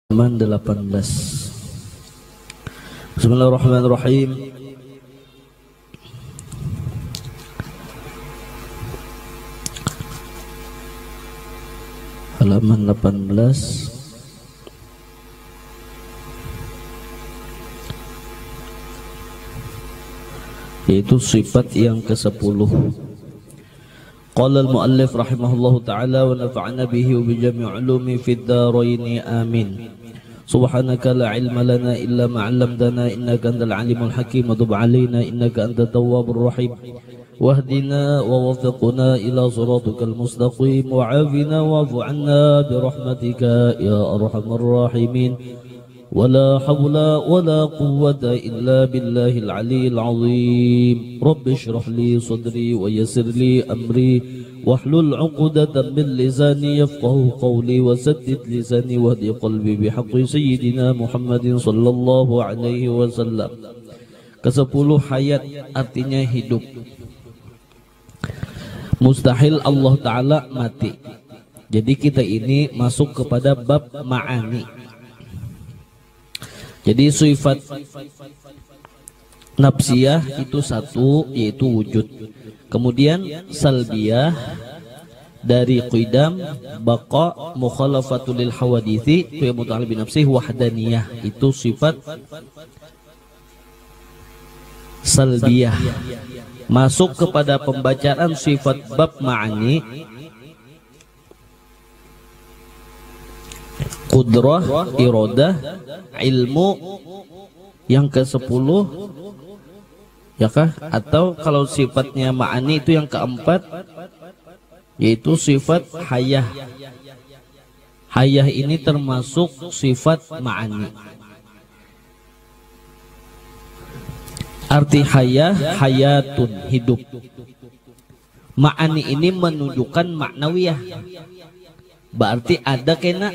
halaman 18. Bismillahirrahmanirrahim. Halaman 18. Yaitu sifat yang ke-10. Qala al-muallif rahimahullahu ta'ala wa nafa'na bihi wa bi jami' ulumi fid dharain amin. Subhanaka la ilma lana illa ma 'allamtana innaka antal alimul hakim wa tub 'alaina innaka antat tawwabur rahim. Wahdina wa waffiqna ila siratikal mustaqim wa 'afina wa'fu 'anna bi rahmatika ya arhamar rahimin. ولا حول ولا قوة إلا بالله العلي العظيم. رب اشرح لي صدري ويسر لي أمري واحلل عقدة من لساني يفقه قولي وسدد لساني واهد قلبي بحق سيدنا محمد صلى الله عليه وسلم. Ke-10 hayat artinya hidup. Mustahil Allah Ta'ala mati. Jadi kita ini masuk kepada bab ma'ani. Jadi sifat nafsiyah itu satu, yaitu wujud. Kemudian salbiyah dari qidam, baqa, mukhalafatul lil hawadithi, itu yang muta'alliq bi nafsih. Wahdaniyah itu sifat salbiyah. Masuk kepada pembacaan sifat bab ma'ani, qudrah, iradah, ilmu yang ke-10 ya kah? Atau kalau sifatnya ma'ani itu yang ke-4, yaitu sifat hayah. Hayah ini termasuk sifat ma'ani. Arti hayah, hayatun, hidup. Ma'ani ini menunjukkan maknawiyah. Berarti ada kena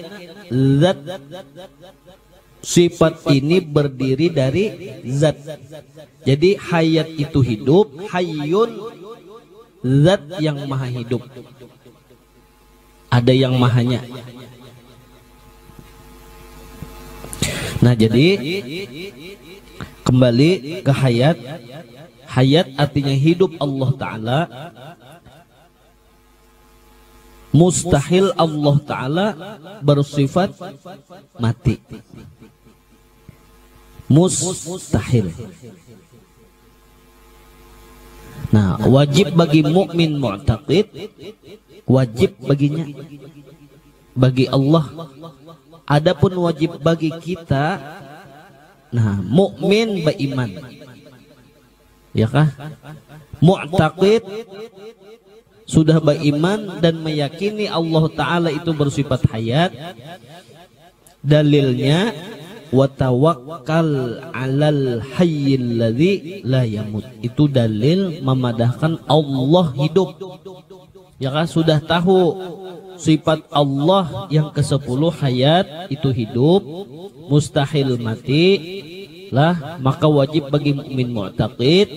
zat. Sifat ini berdiri dari zat. Jadi hayat itu hidup, hayyun zat yang maha hidup. Ada yang mahanya. Nah, jadi kembali ke hayat. Hayat artinya hidup Allah Ta'ala. Mustahil Allah Ta'ala bersifat mati. Mustahil. Nah, wajib bagi mukmin mu'taqid, wajib baginya, bagi Allah. Adapun wajib bagi kita, nah, mukmin beriman, ya kah? Mu'taqid sudah beriman dan meyakini Allah Ta'ala itu bersifat hayat. Dalilnya wa tawakkal 'alal hayyil ladzi la yamut. Itu dalil memadahkan Allah hidup. Ya kan, sudah tahu sifat Allah yang ke-10 hayat itu hidup, mustahil mati lah, maka wajib bagi mukmin mu'taqid.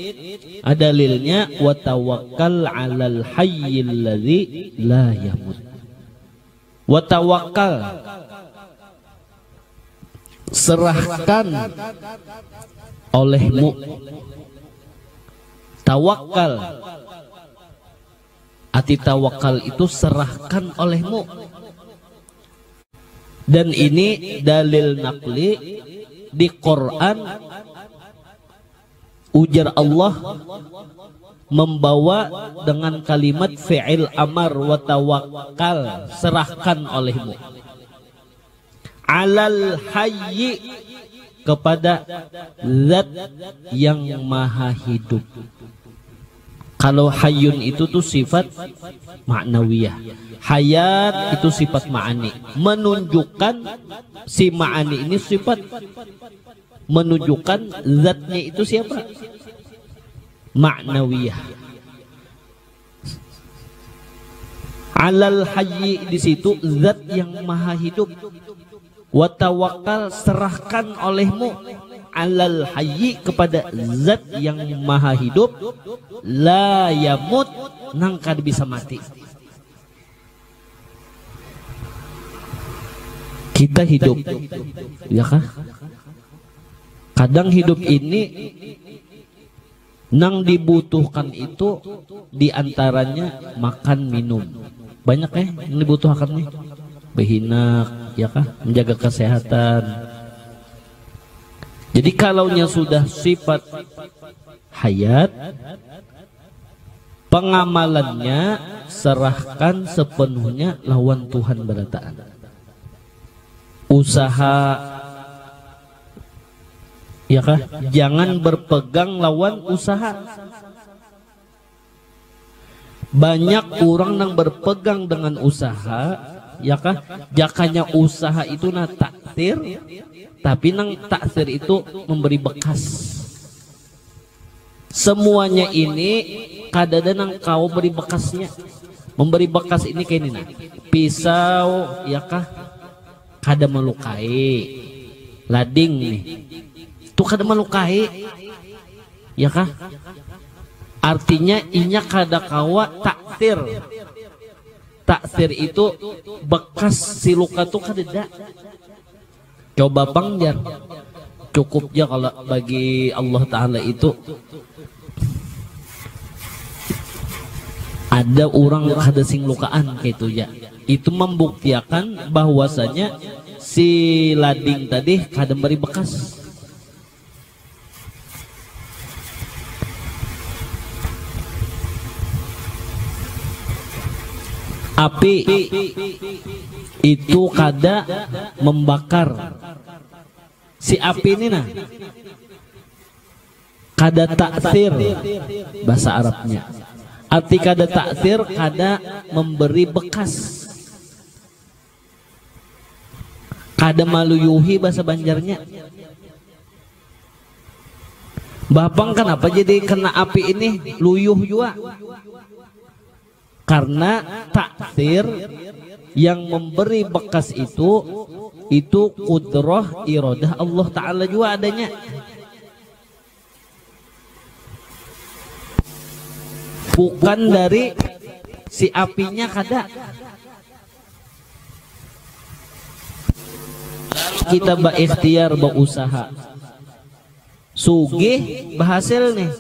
Dalilnya wa tawakkal 'alal hayyil ladzi la yamut. Wa tawakkal, serahkan olehmu. Tawakal, arti tawakal itu serahkan olehmu. Dan ini dalil naqli di Quran. Ujar Allah membawa dengan kalimat fi'il amar wa tawakkal, serahkan olehmu. Alal hayyi, kepada zat yang maha hidup. Kalau hayyun itu tuh sifat maknawiyah, hayat itu sifat ma'ani, menunjukkan si ma'ani ini sifat menunjukkan zatnya itu siapa? Ma'nawiyah. Alal hayyi di situ zat yang maha hidup. Wa tawakkal, serahkan olehmu, alal hayyi, kepada zat yang maha hidup, la yamut, nangkad bisa mati. Kita hidup, ya kah? Kadang hidup ini nang dibutuhkan itu diantaranya makan minum. Banyak yang dibutuhkan nih. Behinak, ya kah? Menjaga kesehatan. Jadi kalaunya sudah sifat hayat, pengamalannya serahkan sepenuhnya lawan Tuhan berataan. Usaha, ya kah? Jangan berpegang lawan usaha. Banyak orang yang berpegang dengan usaha, ya kah? Jakanya usaha itu na takdir, tapi nang takdir itu memberi bekas. Semuanya ini kadada nang kau beri bekasnya. Memberi bekas ini kayak ini nah. Pisau, ya kah? Kada melukai. Lading nih. Itu kada melukai, ya kah? Artinya inya kada kawa takdir. Takdir itu bekas si luka tuh kada. Coba pangjar, cukup ya kalau bagi Allah Ta'ala itu ada orang kada sing lukaan kayak itu ya. Itu membuktikan bahwasanya si lading tadi kada beri bekas. Api itu kada membakar. Si api ini nah kada takdir bahasa Arabnya. Arti kada takdir kada memberi bekas. Kada maluyuhi bahasa Banjarnya. Bapang kenapa jadi kena api ini luyuh juga? Karena takdir yang memberi bekas itu kudrah iradah Allah Ta'ala juga adanya. Bukan dari si apinya kada. Kita berikhtiar berusaha, sugih berhasil nih.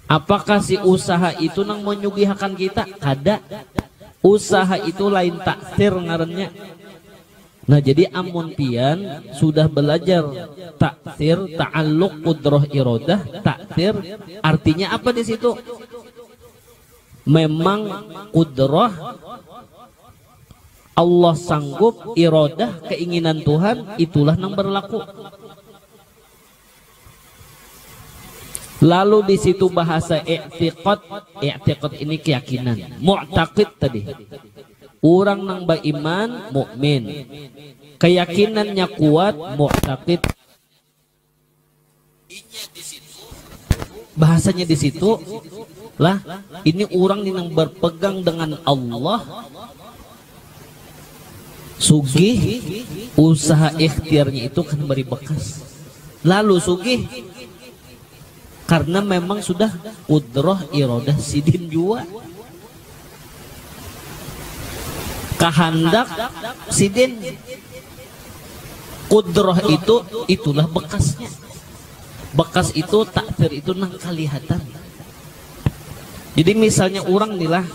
Apakah si usaha itu nang menyugihakan kita? Kada. Usaha itu lain takdir ngarannya. Nah jadi amun pian sudah belajar takdir, ta'alluq, qudrah, iradah, takdir artinya apa di situ? Memang qudrah Allah sanggup, iradah keinginan Tuhan itulah yang berlaku. Lalu di situ bahasa i'tiqad, i'tiqad ini keyakinan, mu'taqid tadi. Orang nang beriman mukmin, keyakinannya kuat, mu'taqid. Bahasanya di situ lah, ini orang yang berpegang dengan Allah. Sugih, usaha ikhtiarnya itu kan beri bekas. Lalu sugih karena memang sudah qudrah iradah sidin jua. Kehendak sidin. Qudrah itu itulah bekasnya. Bekas itu takdir itu nang kelihatan. Jadi misalnya orang nilah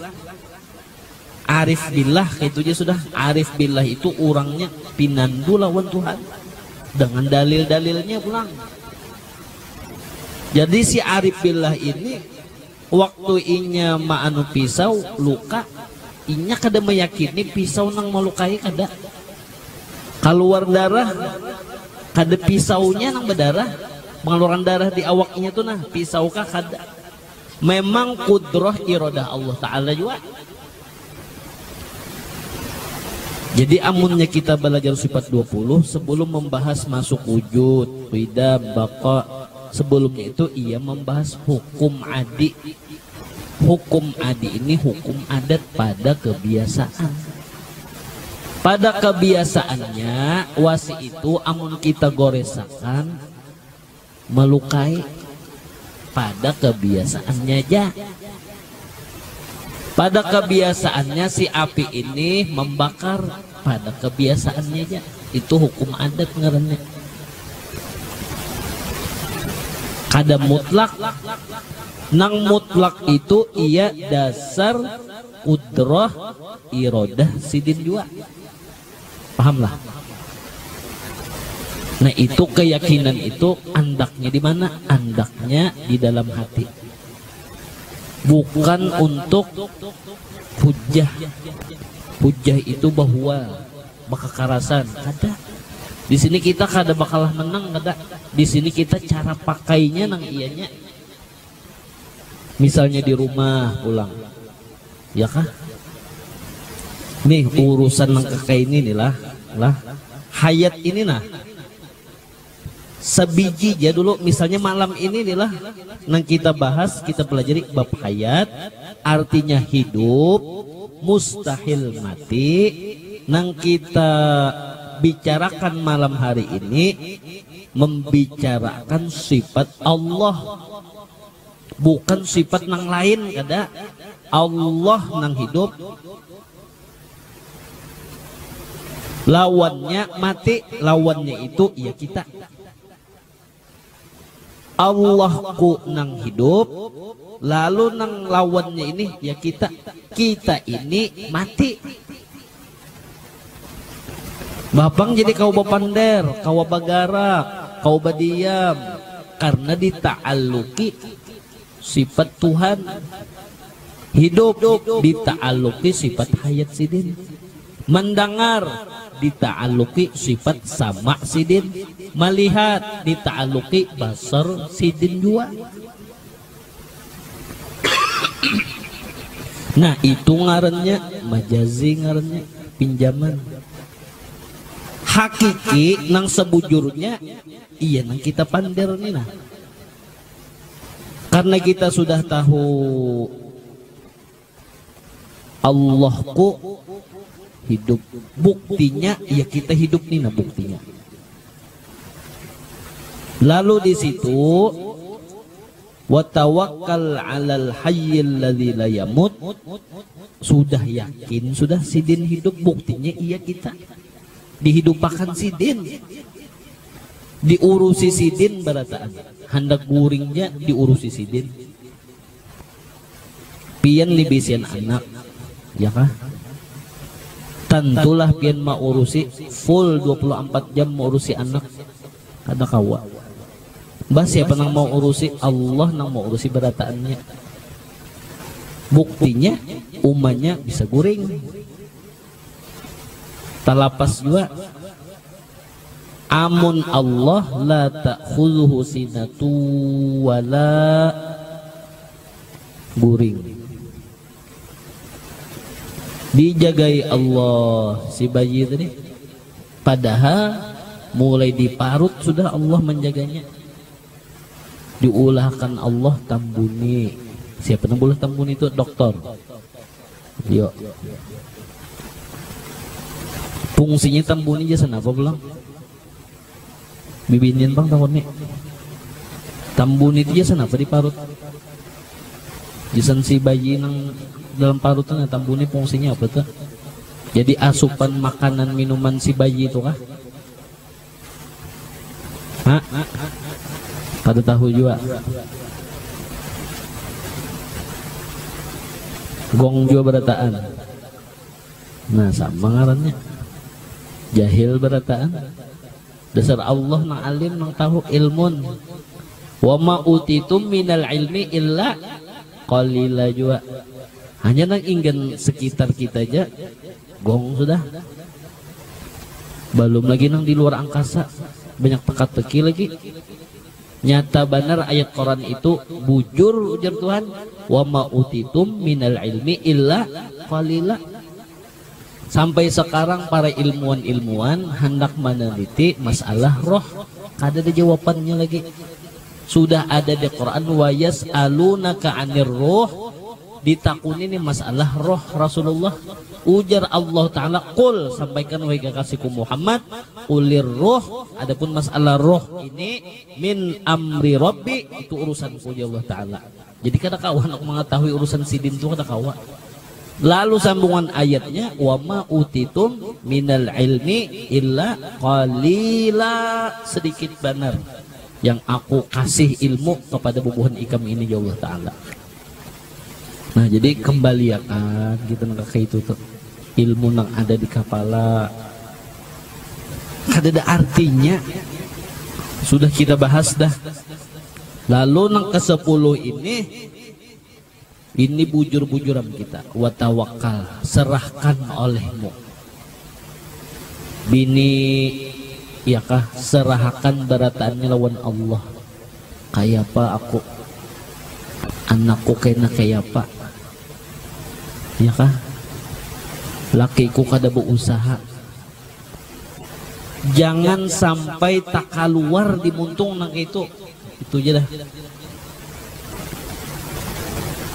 arif billah, itu aja sudah. Arif billah itu orangnya pinandu lawan Tuhan dengan dalil-dalilnya pulang. Jadi si arif billah ini waktu inya maanu pisau luka, inya kada meyakini pisau nang melukai kada. Keluar darah kada pisaunya nang berdarah, pengeluaran darah di awaknya tuh nah pisau kah kada. Memang kudrah iradah Allah Ta'ala juga. Jadi amunnya kita belajar sifat 20 sebelum membahas masuk wujud, qidam, baqa, sebelumnya itu ia membahas hukum adi. Hukum adi ini hukum adat pada kebiasaan. Pada kebiasaannya wasi itu amun kita goresakan melukai. Pada kebiasaannya aja. Pada kebiasaannya si api ini membakar, pada kebiasaannya aja. Itu hukum adat ngarannya. Kada mutlak. Nang mutlak itu ia dasar kudrah iradah sidin jua. Pahamlah. Nah itu keyakinan itu andaknya di mana? Andaknya di dalam hati. Bukan untuk hujah. Hujah itu bahwa bakakarasan. Kada. Di sini kita kada bakalah menang, kada. Di sini kita cara pakainya nang ianya. Misalnya di rumah pulang, ya kah? Nih urusan nang kakek ini nih lah, hayat ini nah. Sebiji ya dulu, misalnya malam ini nih lah, nang kita bahas, kita pelajari bab hayat, artinya hidup, mustahil mati. Nang kita bicarakan malam hari ini, membicarakan sifat Allah. Bukan sifat nang lain kada. Allah nang hidup, lawannya mati, lawannya itu ya kita. Allahku nang hidup, lalu nang lawannya ini ya kita. Kita ini mati. Bapang jadi kau bapander, kau bagarak, kau badiam, karena dita'alluki sifat Tuhan. Hidup dita'alluki sifat hayat sidin. Mendengar dita'alluki sifat sama sidin. Melihat dita'alluki basar sidin jua. Nah itu ngarannya majazi, ngarannya pinjaman. Hakiki nang sebujurnya iya nang kita pander nih nah. Karena kita sudah tahu Allahku hidup, buktinya ya kita hidup nih nah buktinya. Lalu di situ wa tawakkal 'alal hayyil ladzi la yamut, sudah yakin sudah sidin hidup, buktinya iya kita dihidupakan sidin, diurusi sidin barataan, hendak guringnya diurusi sidin. Pian libisian anak, ya kah? Tentulah pian mau urusi full 24 jam mau urusi anak, kada kawa. Bah siapa nang mau urusi? Allah nang mau urusi berataannya. Buktinya umanya bisa guring. Talapas juga. Amun Allah la ta'khudhuhu sinatu wala guring. Dijagai Allah si bayi tadi. Padahal mulai diparut sudah Allah menjaganya. Diulahkan Allah tambuni. Siapa yang boleh tambuni itu? Dokter. Yuk. Fungsinya tambuni aja sana apa belum? Bibinin bang tahun nih. Tambuni itu aja sana apa diparut? Jasan si bayi nang dalam parutan tambuni fungsinya apa tuh? Jadi asupan makanan minuman si bayi itu kah? Hah? Pada tahu juga. Gong juga berataan. Nah sama ngarannya. Jahil berataan. Dasar Allah nang alim nang tahu ilmun. Wa ma utitum minal ilmi illa qalila juga. Hanya nang ingin sekitar kita aja gong sudah. Belum lagi nang di luar angkasa, banyak teka-teki lagi. Nyata benar ayat Quran itu bujur ujar Tuhan, wa ma utitum minal ilmi illa qalila. Sampai sekarang para ilmuwan hendak meneliti masalah roh, kada ada jawabannya lagi. Sudah ada di Quran, wa yas'alunaka 'anir ruh, ditakuni nih masalah roh Rasulullah. Ujar Allah Ta'ala, qul, sampaikan wahai kekasihku Muhammad, qulir ruh, adapun masalah roh ini min amri rabbi, itu urusanku ya Allah Ta'ala. Jadi kada kawan aku mengetahui urusan sidin itu kada kawan. Lalu sambungan ayatnya, wa ma utitum minal ilmi illa qalila, sedikit benar yang aku kasih ilmu kepada bubuhan ikam ini ya Allah Ta'ala. Nah jadi kembali ya kan kita kayak itu tuh ilmu yang ada di kepala ada artinya sudah kita bahas dah. Lalu yang ke-10 ini bujur-bujuran kita, wa tawakkal, serahkan olehmu. Bini ya kah, serahkan berataannya lawan Allah. Kayak apa aku, anakku kena kayak apa, ya kah, lakiku kada berusaha. Jangan sampai tak keluar di muntung nang itu aja dah.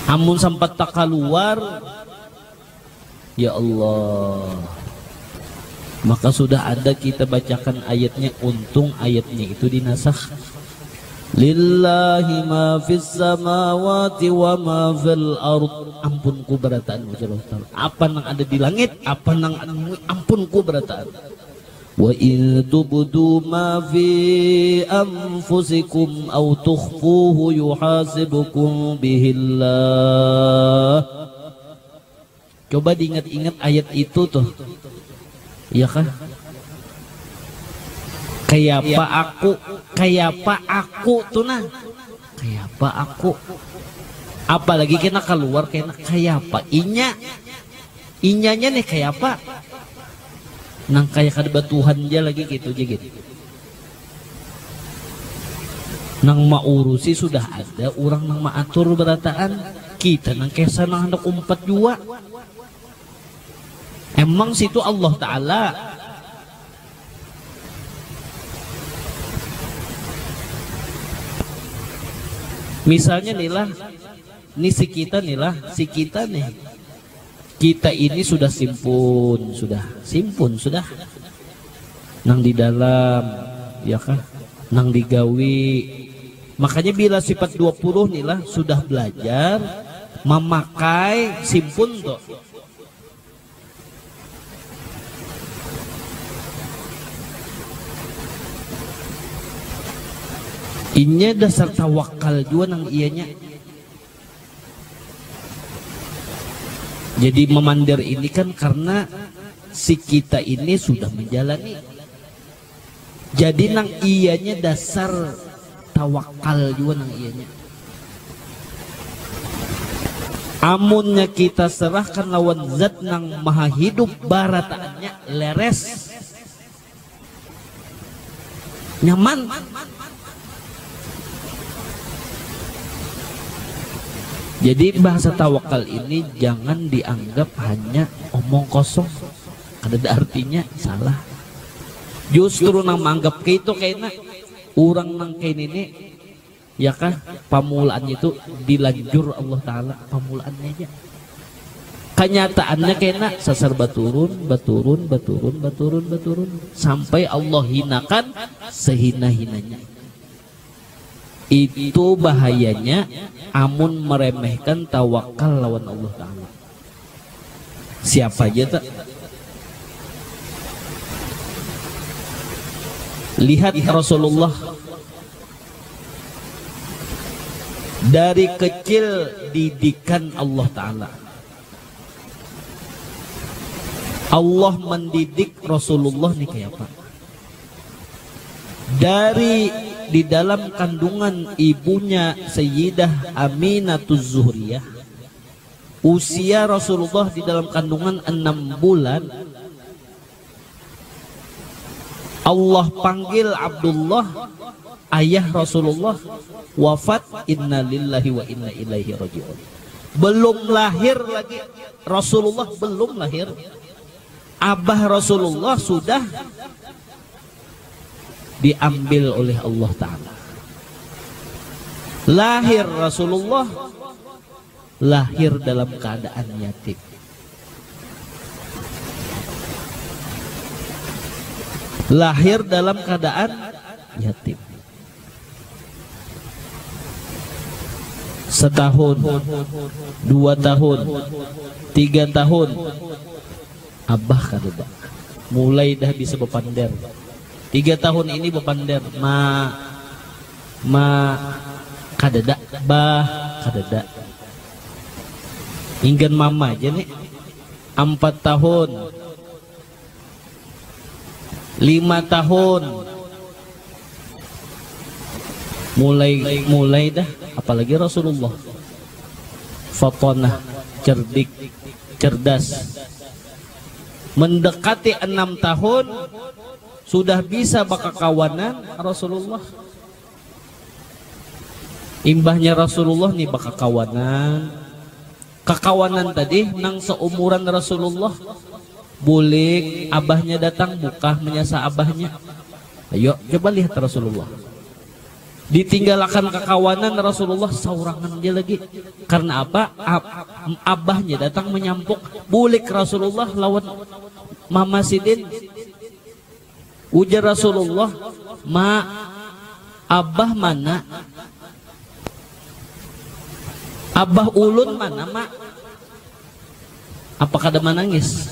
Amun sempat tak keluar, ya Allah, maka sudah ada kita bacakan ayatnya, untung ayatnya itu dinasakh. Lillahi ma fis samawati wa ma fil ard. Ampunku berataan apa yang ada di langit, apa yang ampunku berataan. Wa in tubdu ma fi anfusikum aw tukhfuhu yuhasibukum bihillah. Coba diingat-ingat ayat itu tuh, iya kan? Kayak apa aku tuh nah, kayak apa aku, apalagi kena keluar kena kayak apa inyanya nih kayak apa, nang kayak kada Tuhan aja lagi gitu aja gitu. Nang maurusi sudah ada orang nang maatur berataan, kita nang kesa nang hendak umpat jua. Emang situ Allah Ta'ala misalnya nih si kita nih kita ini sudah simpun nang di dalam ya kan, nang digawi. Makanya bila sifat 20 nih sudah belajar memakai simpun tuh, inya dasar tawakal juga nang ianya. Jadi memandir ini kan karena si kita ini sudah menjalani. Jadi nang ianya dasar tawakal juga nang ianya. Amunnya kita serahkan lawan zat nang maha hidup barataannya leres, nyaman. Jadi bahasa tawakal ini jangan dianggap hanya omong kosong, ada artinya salah. Justru nang menganggap kayak itu kayaknya orang nang kayak ini ya kan, pamulaannya itu dilanjur Allah Ta'ala pamulaannya aja. Kenyataannya kayaknya sasar baturun sampai Allah hinakan sehina-hinanya. Itu bahayanya amun meremehkan tawakal lawan Allah Ta'ala. Siapa aja tak? Lihat Rasulullah dari kecil didikan Allah Ta'ala. Allah mendidik Rasulullah nih kayak apa? Dari di dalam kandungan ibunya Sayyidah Aminatuz Zuhriyah, usia Rasulullah di dalam kandungan 6 bulan, Allah panggil Abdullah, ayah Rasulullah wafat, inna lillahi wa inna ilaihi raji'un. Belum lahir lagi Rasulullah, belum lahir, abah Rasulullah sudah diambil oleh Allah Ta'ala. Lahir Rasulullah, lahir dalam keadaan yatim. Lahir dalam keadaan yatim. setahun, 2 tahun, 3 tahun, abah kadeda mulai dah bisa bepander. 3 tahun ini bepander, ma kadeda, bah kadeda. Inggan mama aja nih 4 tahun, 5 tahun, mulai dah, apalagi Rasulullah fatonah, cerdik, cerdas, mendekati 6 tahun sudah bisa bakakawanan Rasulullah. Imbahnya Rasulullah nih bakakawanan. Kakawanan tadi nang seumuran Rasulullah, boleh abahnya datang buka menyasa abahnya. Ayo coba lihat Rasulullah. Ditinggalkan kekawanan Rasulullah saurangan dia lagi. Karena apa? Abahnya datang menyampuk, bulik Rasulullah lawan Mama Sidin. Ujar Rasulullah, abah mana? Abah ulun mana, mak? Apakah ada menangis?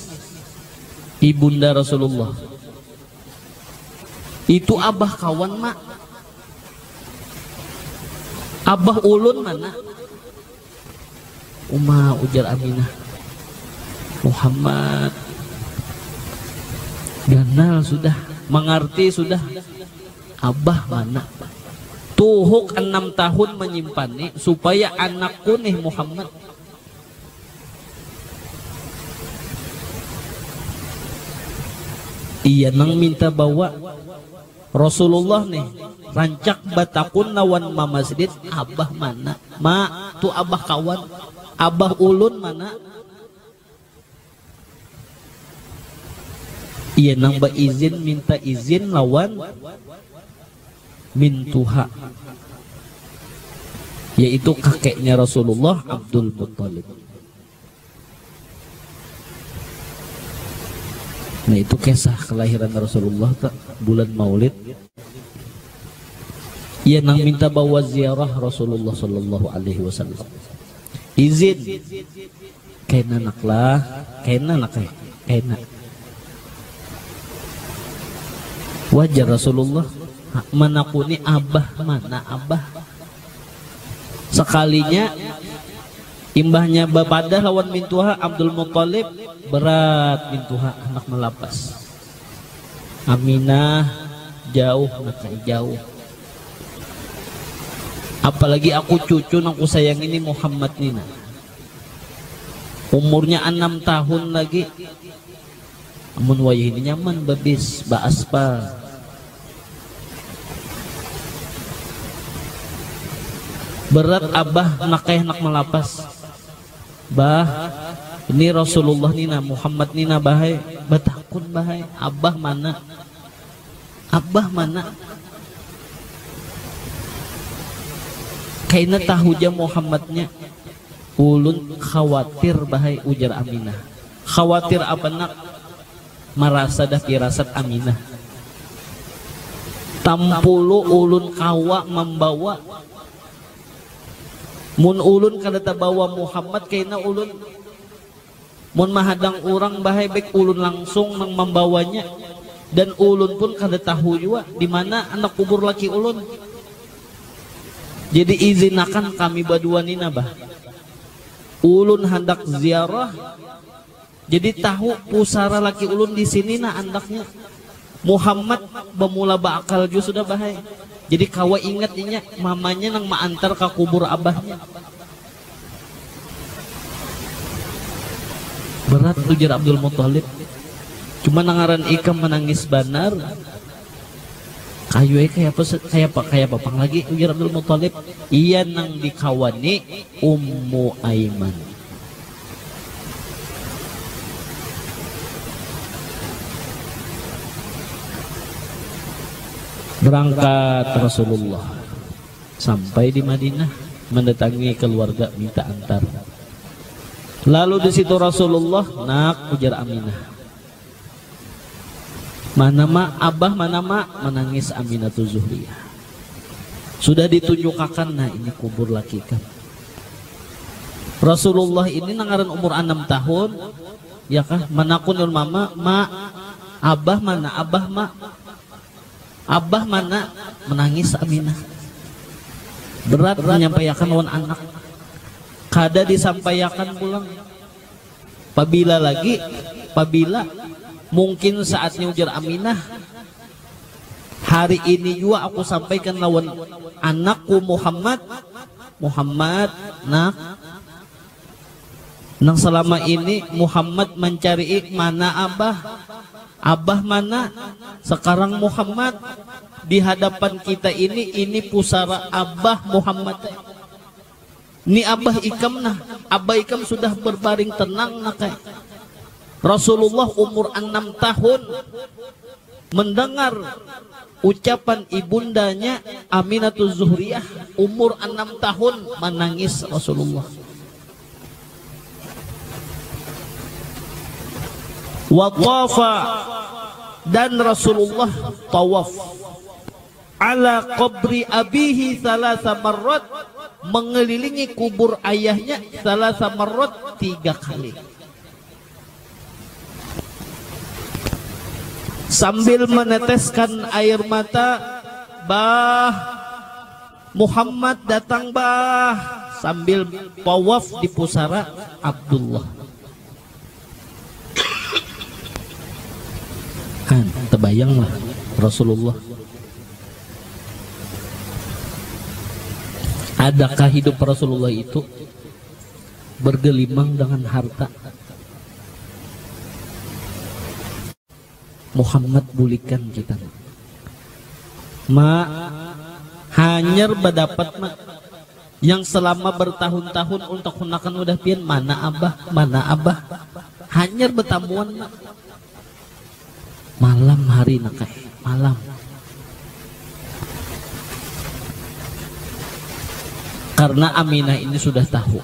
Ibunda Rasulullah. Itu abah kawan, mak. Abah ulun mana? Ujar Aminah. Muhammad ganal sudah, mengerti sudah. Abah mana? Tuhuk 6 tahun menyimpan nih supaya anakku nih Muhammad. Iya nang minta bawa Rasulullah nih rancak batakun nawan masjid. Abah mana? Tu abah kawan. Abah ulun mana? Iya nang izin, minta izin lawan mintuha, yaitu kakeknya Rasulullah, Abdul Muttalib. Nah itu kisah kelahiran Rasulullah tak bulan Maulid. Ia nang minta bawa ziarah Rasulullah Sallallahu Alaihi Wasallam. Izin, kaina naklah, kaina nakai, kaina. Wajar Rasulullah menakuni abah mana abah. Sekalinya imbahnya bapadah lawan mintuha Abdul Muttalib, berat mintuha anak melapas. Aminah jauh, nakai jauh. Apalagi aku cucu aku sayang ini Muhammad Nina. Umurnya 6 tahun lagi. Amun wayah ini nyaman babis baaspal. Berat abah nakai nak melapas. Bah, ini Rasulullah nina, Muhammad nina bahai, batakun bahai. Abah mana? Abah mana? Kaina tahu aja Muhammadnya. Ulun khawatir bahai, ujar Aminah. Khawatir apa nak? Merasa dah firasat Aminah. Tampulu ulun kawa membawa. Mun ulun kada bawa Muhammad kaina ulun mun mahadang orang bahai baik ulun langsung nang membawanya, dan ulun pun kada tahu juga di mana anak kubur laki ulun. Jadi izinakan kami berdua nina bah. Ulun hendak ziarah. Jadi tahu pusara laki ulun di sini na andaknya. Muhammad bermula bakal juga sudah bahai. Jadi kawa ingat inya mamanya nang maantar ke kubur abahnya. Berat ujar Abdul Muttalib. Cuma nangaran ikam menangis benar. Kayu kayak apa pang lagi ujar Abdul Muttalib. Iya nang dikawani Ummu Aiman. Berangkat Rasulullah sampai di Madinah, mendatangi keluarga minta antar. Lalu di situ Rasulullah nak ujar Aminah. Mana mak abah, mana mak? Menangis Aminatul Zuhriyah. Sudah ditunjukkan, nah ini kubur laki kan. Rasulullah ini nangaran umur 6 tahun ya kah, manakunul mama abah mana, abah mana, menangis Aminah. Berat menyampaikan lawan anak, kada disampaikan pulang. Pabila mungkin saatnya ujar Aminah, hari ini juga aku sampaikan lawan anakku Muhammad nak, nang selama ini Muhammad mencari mana abah mana, sekarang Muhammad di hadapan kita ini pusara abah Muhammad. Ni abah ikam sudah berbaring tenang nakai. Rasulullah umur 6 tahun mendengar ucapan ibundanya Aminatul Zuhriyah, umur 6 tahun menangis Rasulullah. Wa tawafa, dan Rasulullah tawaf ala qabri abihi salasa marrat, mengelilingi kubur ayahnya salasa marrat 3 kali, sambil meneteskan air mata. Bah Muhammad datang bah, sambil tawaf di pusara Abdullah. Kan terbayanglah Rasulullah. Adakah hidup Rasulullah itu bergelimang dengan harta? Muhammad bulikan kita hanyar berdapat yang selama bertahun-tahun untuk hunakan udah pian mana abah hanyar bertamuan malam hari nakai malam. Karena Aminah ini sudah tahu,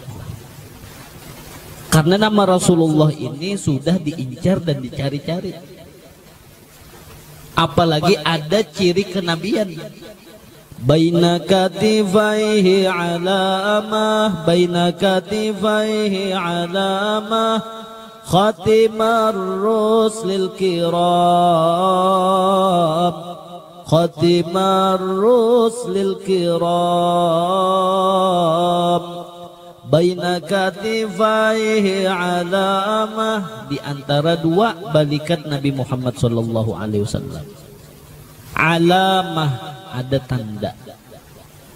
karena nama Rasulullah ini sudah diincar dan dicari-cari, apalagi ada ciri kenabian. Baina katifaihi alamah, baina katifaihi alamah, khatimar rusulil kiram, khatimar rusulil kiram, baina katifaihi alamah, di antara dua balikat Nabi Muhammad sallallahu alaihi wasallam. Alamah, ada tanda.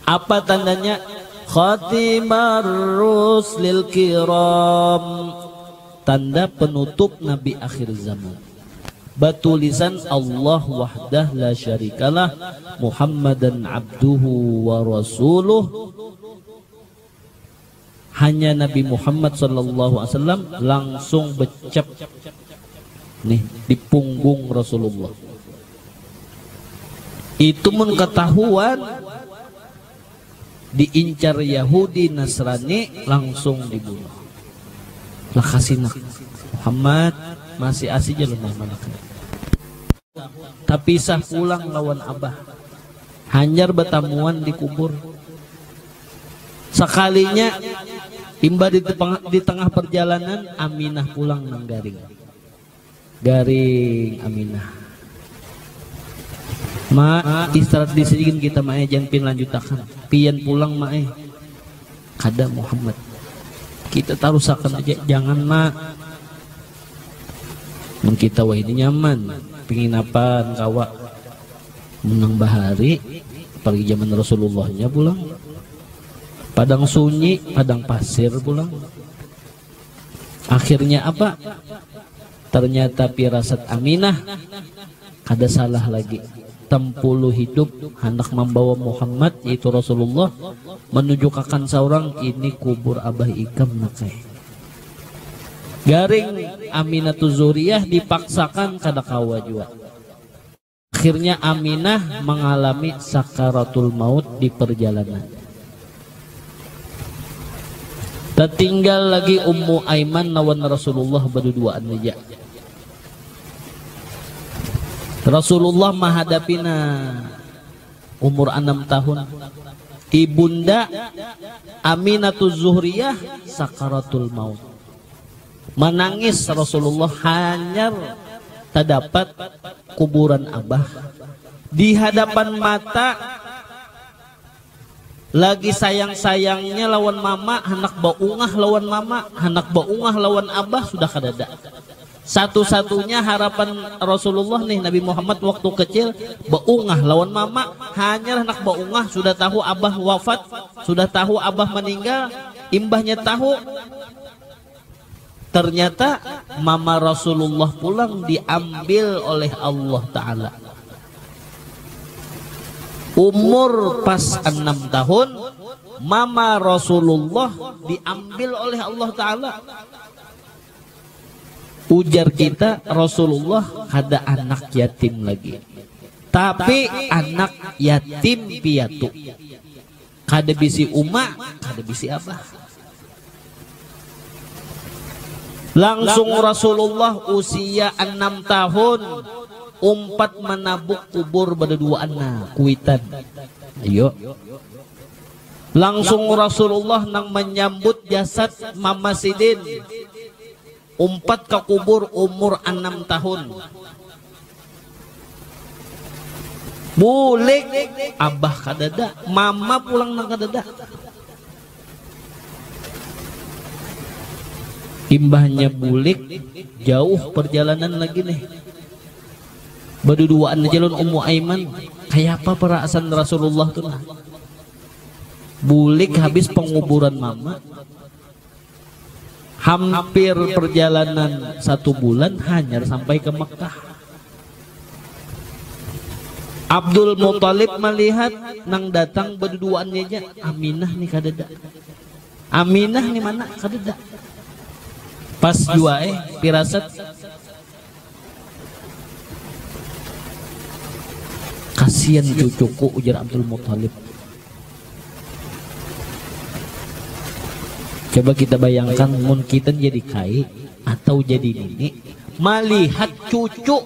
Apa tandanya? Khatimar rusulil kiram, tanda penutup Nabi akhir zaman. Batulisan Allah wahdah la syarikalah, Muhammadan abduhu wa rasuluh. Hanya Nabi Muhammad sallallahu alaihi wasallam langsung becap nih di punggung Rasulullah. Itu mengetahuan diincar Yahudi Nasrani, langsung dibunuh. Lah kasih Muhammad masih asih jalan mana. Tapi sah pulang lawan abah, hanyar bertamuan di kubur. Sekalinya imba di tengah perjalanan, Aminah pulang nang garing Aminah. Istirahat di sini kita jangan pin lanjutakan. Pian pulang kada Muhammad. Kita tarusakan aja, jangan kita wah ini nyaman, pingin apaan kawa menang bahari, apalagi zaman Rasulullahnya pulang. Padang sunyi, padang pasir pulang. Akhirnya apa? Ternyata pirasat Aminah kada salah lagi. Tempuluh hidup hendak membawa Muhammad, yaitu Rasulullah, menuju kakan seorang ini kubur abah ikam nakai. Garing Aminatul Zuhriyah dipaksakan kada kawa jua. Akhirnya Aminah mengalami sakaratul maut di perjalanan. Tertinggal lagi Ummu Aiman lawan Rasulullah berduaan aja. Rasulullah menghadapina umur 6 tahun. ibunda Aminatul Zuhriyah sakaratul maut. Menangis Rasulullah hanya terdapat kuburan Abah. Di hadapan mata lagi sayang-sayangnya lawan mama, hendak baungah lawan mama, hendak baungah lawan Abah, sudah kadada. Satu-satunya harapan Rasulullah nih Nabi Muhammad waktu kecil baungah lawan mama, hanya hendak baungah, sudah tahu Abah wafat, sudah tahu Abah meninggal, imbahnya tahu. Ternyata mama Rasulullah pulang diambil oleh Allah Ta'ala. Umur pas 6 tahun mama Rasulullah diambil oleh Allah Ta'ala. Ujar kita Rasulullah ada anak yatim lagi, tapi anak yatim piatu, kada bisi uma, kada bisi abah. Langsung Rasulullah usia 6 tahun umpat menabuk kubur pada dua anak kuitan. Ayo. Langsung Rasulullah nang menyambut jasad Mama Sidin, umpat ke kubur umur 6 tahun. Bulik abah kadada, mama pulang nang kadada. Imbahnya bulik, jauh perjalanan lagi nih. Berduaan jalan Ummu Aiman. Kayak apa perasaan Rasulullah tuh nah. Bulik habis penguburan mama, hampir perjalanan 1 bulan hanya sampai ke Mekah. Abdul Muthalib melihat nang datang berduaannya aja, Aminah nih kadada. Aminah nih mana kadada. Pas jua pirasat kasihan cucuku, ujar Abdul Muthalib. Coba kita bayangkan mun kita jadi kai atau jadi nini melihat cucu,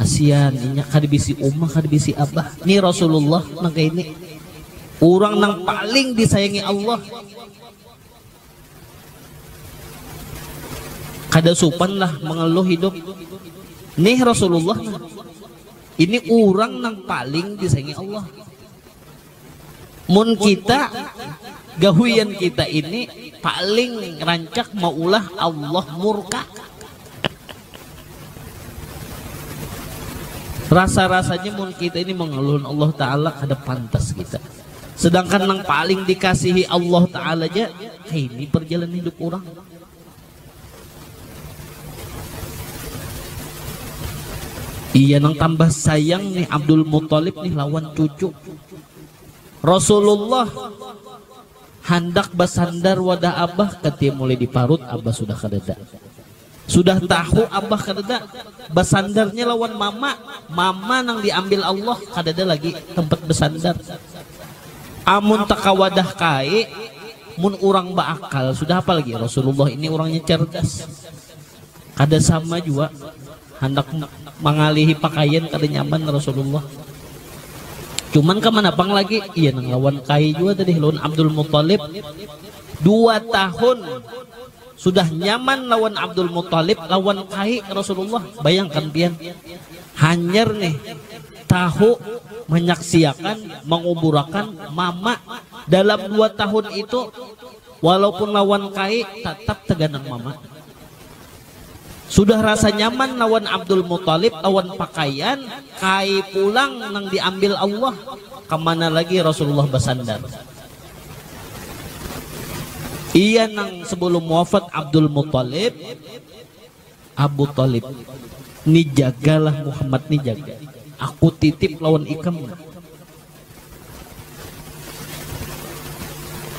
kasihan inya kada bisi umah kada bisi abah. Ini Rasulullah nang ini orang nang paling disayangi Allah. Kada supan lah mengeluh hidup. Nih Rasulullah, ini orang nang paling disayangi Allah. Mun kita gahuyan kita ini paling rancak maulah Allah murka. Rasa-rasanya mun kita ini mengeluh Allah Ta'ala kada pantas kita. Sedangkan nang paling dikasihi Allah Ta'ala aja, ini perjalanan hidup orang. Iya nang tambah sayang nih Abdul Muthalib nih lawan cucu. Rasulullah hendak basandar wadah abah, ketika mulai diparut abah sudah kadada. Sudah tahu abah kadada, basandarnya lawan mama, mama nang diambil Allah kadada lagi tempat basandar. Amun takawadah kai, mun orang baakal sudah apa lagi? Rasulullah ini orangnya cerdas. Kada sama juga hendak mengalihi pakaian kada nyaman Rasulullah. Cuman kemana bang lagi? Iya nang lawan kai juga tadi lawan Abdul Muthalib. 2 tahun sudah nyaman lawan Abdul Muthalib, lawan kai Rasulullah. Bayangkan pian, hanyar nih tahu menyaksikan menguburakan mama dalam 2 tahun itu, walaupun lawan kai tetap teganang mama. Sudah rasa nyaman lawan Abdul Muthalib, lawan pakaian, kai pulang nang diambil Allah. Kemana lagi Rasulullah bersandar? Iya nang sebelum wafat Abdul Muthalib, Abu Talib, ni jagalah Muhammad, ni jaga. Aku titip lawan ikam.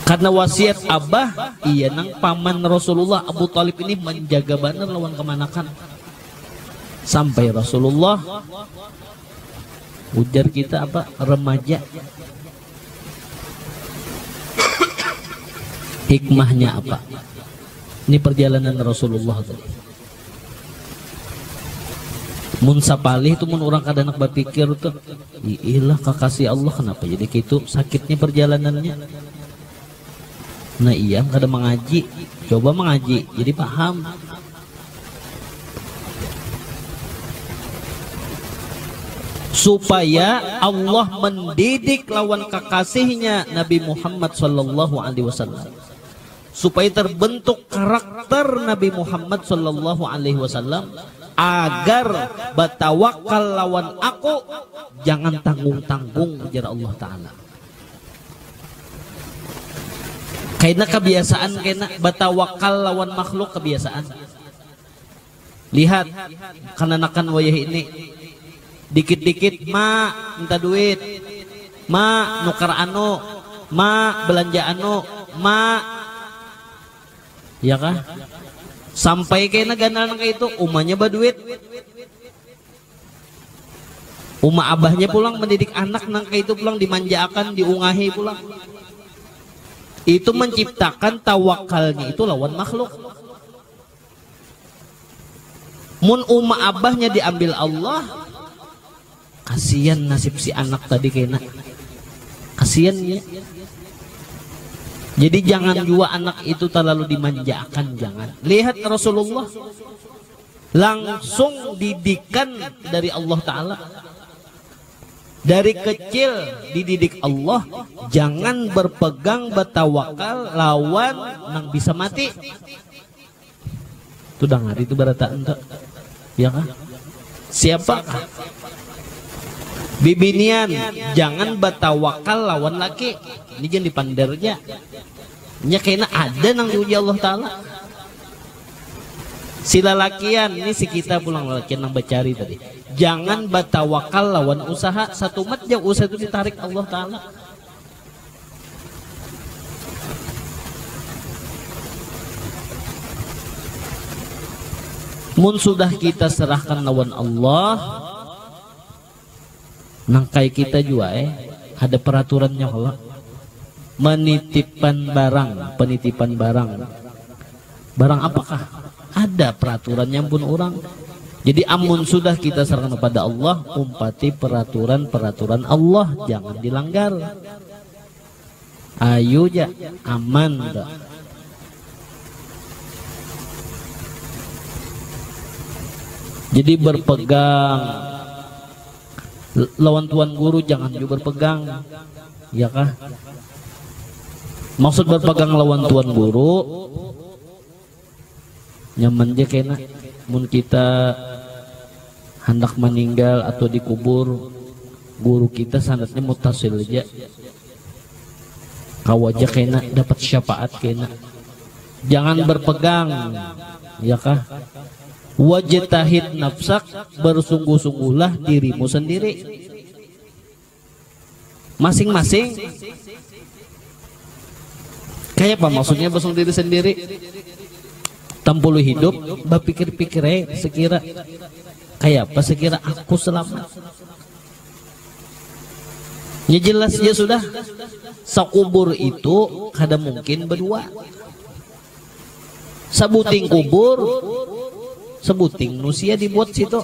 Karena wasiat abah, iya nang paman Rasulullah Abu Talib ini menjaga benar lawan kemanakan. Sampai Rasulullah ujar kita apa? Remaja. Hikmahnya apa? Ini perjalanan Rasulullah tadi. Mun sapalih itu mun orang kadang berpikir tuh, iyalah kekasih Allah kenapa jadi gitu sakitnya perjalanannya. Nah iya kadang mengaji, coba mengaji jadi paham. Supaya Allah mendidik lawan kekasihnya Nabi Muhammad sallallahu alaihi wasallam. Supaya terbentuk karakter Nabi Muhammad sallallahu alaihi wasallam agar batawakal lawan aku jangan tanggung-tanggung ujar Allah taala. Karena kebiasaan kena batawakal lawan makhluk kebiasaan. Lihat kananakan wayah ini dikit-dikit ma minta duit, ma nukar anu, ma belanja anu, ma ya kah? Sampai kena ganal nang itu umahnya baduit. Umah abahnya pulang mendidik anak nang itu pulang dimanjakan, diungahi pulang. Itu menciptakan tawakalnya itu lawan makhluk. Mun umah abahnya diambil Allah, kasihan nasib si anak tadi kena. Kasihan ya. Jadi jangan juga anak itu terlalu dimanjakan, jangan. Lihat Rasulullah langsung didikan dari Allah Ta'ala. Dari kecil dididik Allah, jangan berpegang bertawakal lawan nang bisa mati. Itu dengar itu berata ente, ya kan? Siapakah? Bibinian, jangan bertawakal lawan laki. Ini jangan dipandernya. Nya kena ada nang diuji Allah Ta'ala. Sila lakian, ini si kita pulang lakian nang bacari tadi. Jangan bertawakal lawan usaha. Satu mat jauh usaha itu ditarik Allah Ta'ala. Mun sudah kita serahkan lawan Allah, nangkai kita juga ada peraturannya Allah. Menitipkan barang, penitipan barang. Barang apakah? Ada peraturannya pun orang. Jadi amun sudah kita serahkan kepada Allah, umpati peraturan-peraturan Allah, jangan dilanggar. Ayo ya, aman dah. Jadi berpegang lawan tuan guru jangan juga berpegang, ya kah? Maksud berpegang lawan tuan guru nyaman aja kena. Mun kita hendak meninggal atau dikubur, guru kita sanadnya mutasil aja. Kau aja kena dapat syafaat kena. Jangan berpegang, ya kah? Wajtahid nafsak, bersungguh-sungguhlah dirimu sendiri. Masing-masing. Kayak apa maksudnya bersung diri sendiri? Tampulu hidup, berpikir-pikir sekira kayak apa sekira aku selamat. Ya jelas ya sudah. Sakubur itu kada mungkin berdua. Sabuting kubur, sebuting nusia dibuat situ.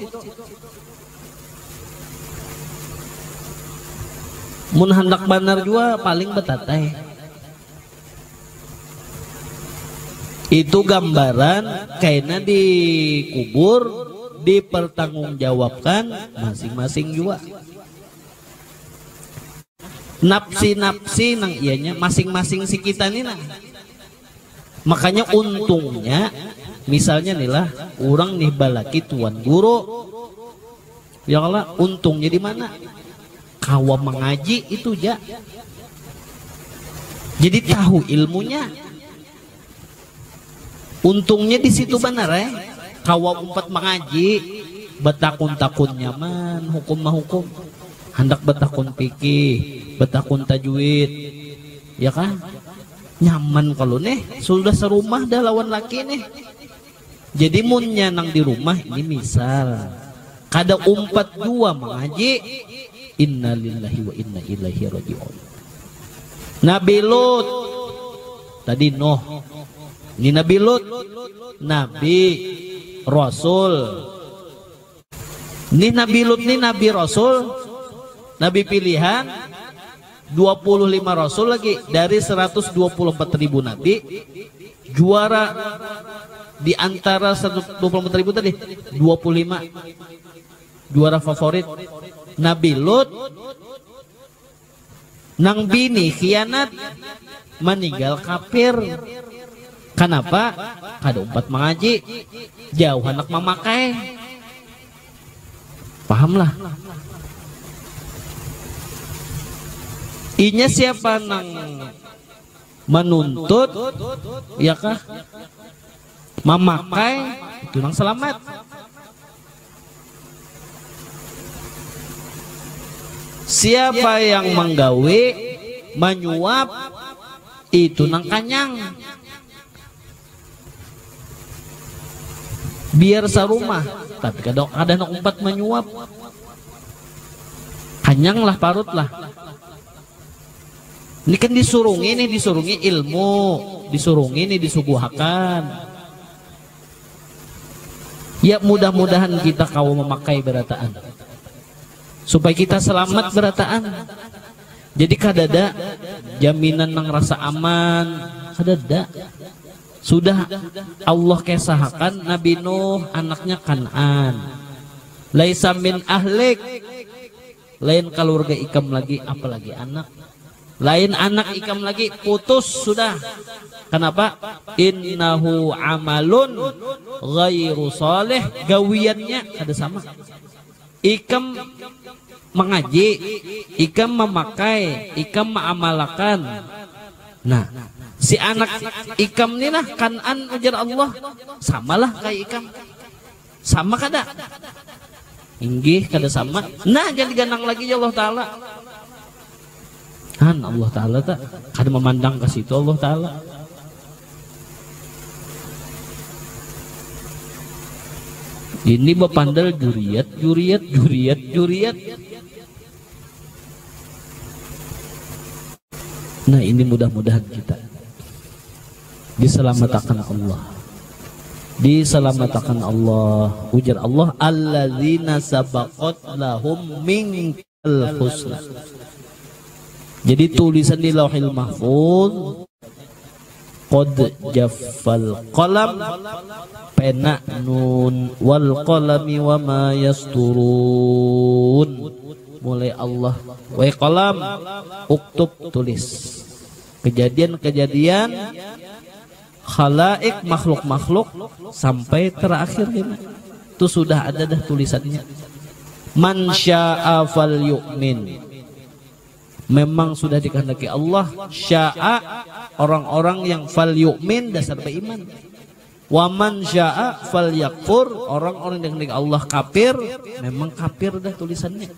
Mun hendak banar juga paling betatai. Itu gambaran kayaknya dikubur, dipertanggungjawabkan masing-masing juga. Napsi-napsi nang ianya masing-masing si kita nih nah. Makanya untungnya misalnya nih lah orang nih balaki tuan guru, ya Allah untungnya di mana? Kawa mengaji itu ya. Jadi tahu ilmunya. Untungnya di situ benar ya. Kawa umpat mengaji, betakun-takun nyaman, hukum mah hukum. Hendak betakun fikih, betakun tajwid, ya kan? Nyaman kalau nih sudah serumah dah lawan laki nih. Jadi munnya nang di rumah ini misal kada umpat dua mengaji, innalillahi wa inna ilaihi rajiun. Nabi Lut tadi Nuh, ini Nabi Lut, Nabi Rasul. Nih Nabi Lut nih Nabi Rasul, Nabi pilihan, 25 Rasul lagi dari 124.000 Nabi. Juara di antara 124.000 tadi 25 juara favorit Nabi Lut. Nang bini khianat, meninggal kafir. Kenapa? Kada umpat mengaji, jauh anak memakai. Pahamlah. Inya siapa nang menuntut, ya kah? Memakai itu nang selamat. Siapa yang menggawe, menyuap, itu nang kanyang. Biar sarumah, tapi kadang ada nang umpat menyuap, kanyang lah, parut lah. Ini kan disurungi ilmu, disurungi nih disuguhakan. Ya mudah-mudahan kita kau memakai berataan, supaya kita selamat berataan. Jadi kadada jaminan nang rasa aman, kadada. Sudah Allah kesahakan Nabi Nuh anaknya Kan'an, laisa min ahlik, lain keluarga ikam lagi, apalagi anak. Lain anak ikam lagi, putus sudah. Kenapa? Innahu amalun ghairu salih, gawiannya ada sama. Ikam mengaji, ikam memakai, ikam mengamalkan. Nah, si anak ikam ini lah Kan'an ujar Allah, samalah kayak ikam. Sama kada? Inggih kada sama. Nah, jadi ganang lagi ya Allah Ta'ala. Kan Allah Ta'ala tak kada memandang ke situ Allah Ta'ala. Ini bapandal juriat. Nah ini mudah-mudahan kita diselamatkan Allah. Diselamatkan Allah. Ujar Allah, alladzina sabaqat lahum minkal husna. Jadi tulisan di Lauhil Mahfuz, qad jaffal qalam, pena nun wal qalami wa ma yasturun. Mulai Allah, wa qalam, uktub, tulis. Kejadian-kejadian khalaik, makhluk-makhluk sampai terakhir ini. Itu sudah ada dah tulisannya. Man syaa fal yu'min. Memang sudah dikehendaki Allah, syaa orang-orang yang fal yu'min, dasar beriman. Wa man syaa fal yakfur, orang-orang yang dikehendaki Allah kafir, memang kafir dah tulisannya.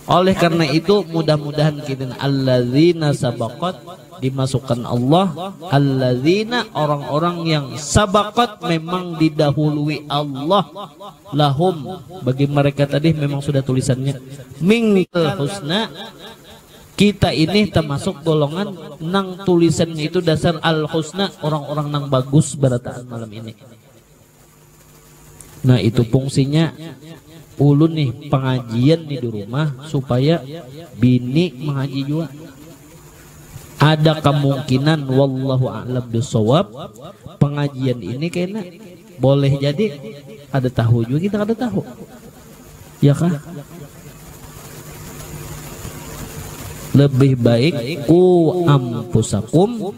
Oleh karena itu mudah-mudahan kita alladzina sabaqat, dimasukkan Allah, alladzina orang-orang yang sabaqat, memang didahului Allah, lahum, bagi mereka tadi memang sudah tulisannya minkal husna. Kita ini termasuk golongan nang tulisannya itu dasar al-husna, orang-orang nang bagus berataan malam ini. Nah itu fungsinya ulun nih pengajian nih di rumah, supaya bini mengaji juga. Ada kemungkinan wallahu a'lam bishawab pengajian ini kayaknya boleh jadi ada tahu juga, kita ada tahu ya kah? Lebih baik ku ampusakum